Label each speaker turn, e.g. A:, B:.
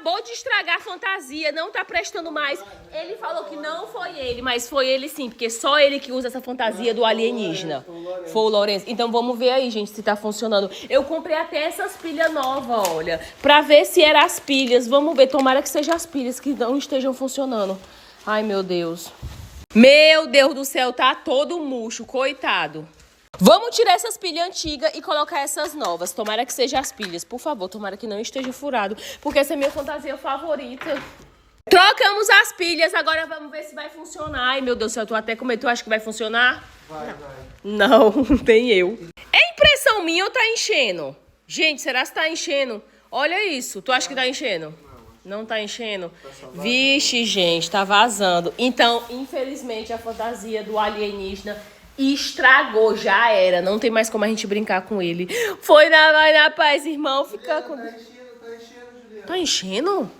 A: acabou de estragar a fantasia, não tá prestando mais. Ele falou que não foi ele, mas foi ele sim, porque só ele que usa essa fantasia do alienígena. Foi o Lourenço. Então vamos ver aí, gente, se tá funcionando. Eu comprei até essas pilhas novas, olha, pra ver se eram as pilhas. Vamos ver, tomara que sejam as pilhas que não estejam funcionando. Ai, meu Deus. Meu Deus do céu, tá todo murcho, coitado. Vamos tirar essas pilhas antigas e colocar essas novas. Tomara que sejam as pilhas, por favor. Tomara que não esteja furado, porque essa é a minha fantasia favorita. Trocamos as pilhas, agora vamos ver se vai funcionar. Ai, meu Deus do céu, eu tô até com medo. Tu acha que vai funcionar?
B: Vai.
A: Não, tem eu. É impressão minha ou tá enchendo? Gente, será que tá enchendo? Olha isso. Tu acha que tá enchendo? Não tá enchendo? Vixe, gente, tá vazando. Então, infelizmente, a fantasia do alienígena estragou, já era. Não tem mais como a gente brincar com ele. Vai na paz, irmão. Fica com...
B: Tá enchendo, Juliana.
A: Tá enchendo?